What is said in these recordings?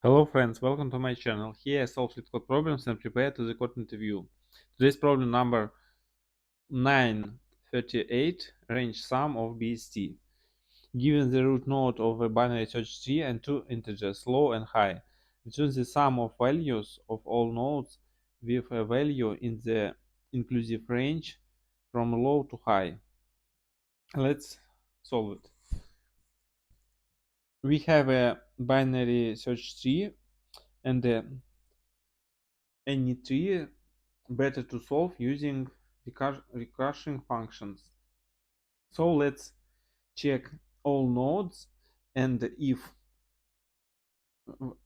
Hello friends, welcome to my channel. Here I solve LeetCode problems and prepare to the code interview. Today's problem number 938, range sum of BST. Given the root node of a binary search tree and two integers, low and high, return the sum of values of all nodes with a value in the inclusive range from low to high. Let's solve it. We have a binary search tree and any tree better to solve using recursion functions. So let's check all nodes, and if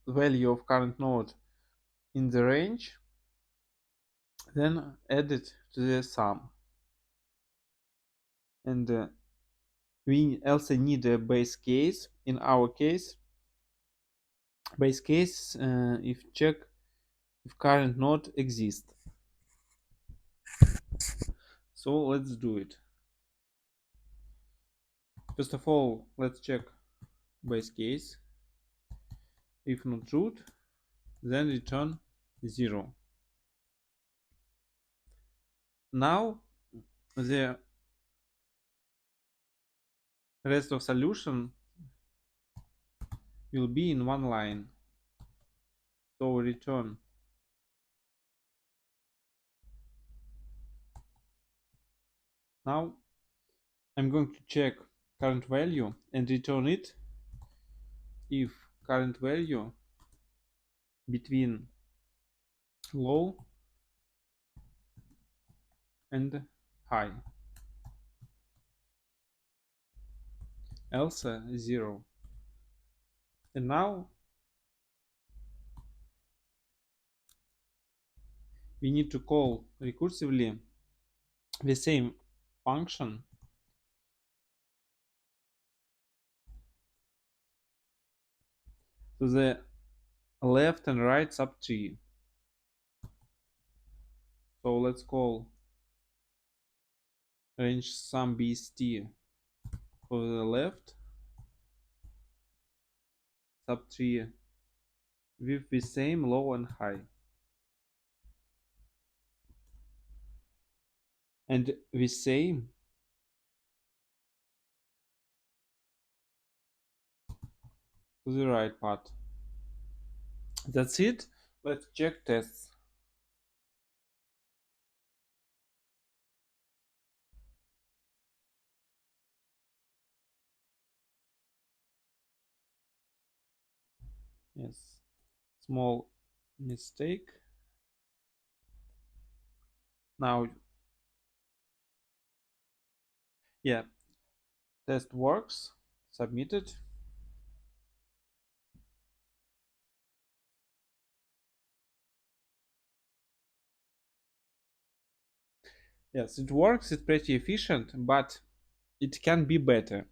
value of current node in the range, then add it to the sum. And we also need a base case. In our case, base case if check if current node exists. So let's do it. First of all, let's check base case. If not root, then return 0. Now the rest of solution will be in one line. So return now I'm going to check current value and return it if current value between low and high, else 0. And now we need to call recursively the same function to the left and right subtree. So let's call range sum BST for the left subtree with the same low and high, and the same to the right part. That's it. Let's check tests. Yes, small mistake. Now, yeah, test works. Submitted. Yes, it works. It's pretty efficient, but it can be better.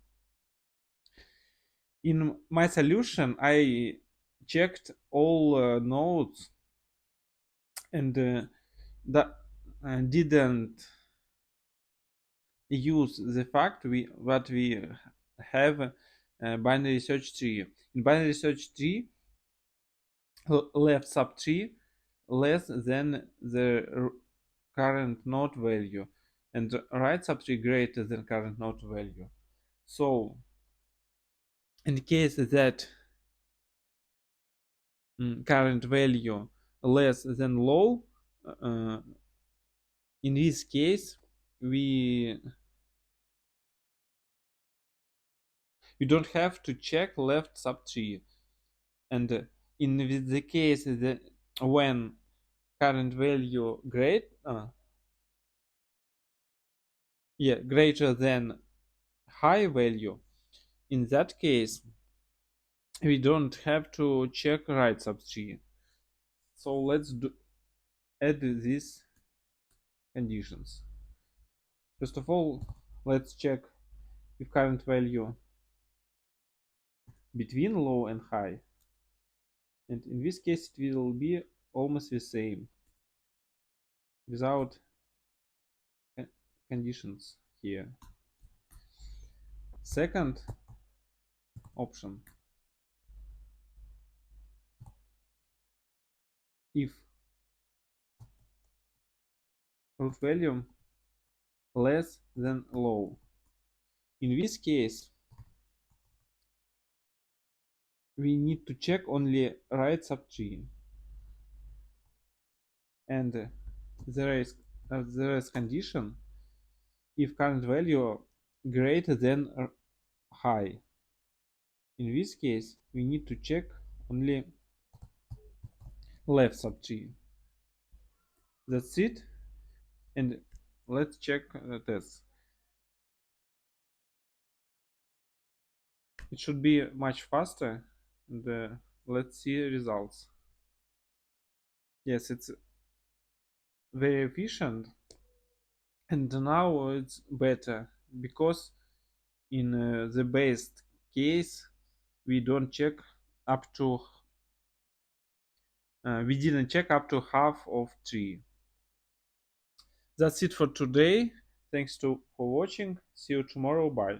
In my solution, I checked all nodes and that didn't use the fact that we have a binary search tree. In binary search tree, left subtree less than the current node value and right subtree greater than current node value. So in case that current value less than low, uh, in this case we don't have to check left subtree, and in the case that when current value greater than high value, in that case we don't have to check right subtree. So let's add these conditions. First of all, let's check if current value between low and high, and in this case it will be almost the same without conditions here. Second option, if root value less than low. In this case, we need to check only right subtree, and there is condition if current value greater than high. In this case, we need to check only left subtree. That's it, and let's check this. It should be much faster, and let's see results. Yes, it's very efficient, and now it's better because in the best case we don't check up to we didn't check up to half of tree. That's it for today. Thanks for watching. See you tomorrow. Bye.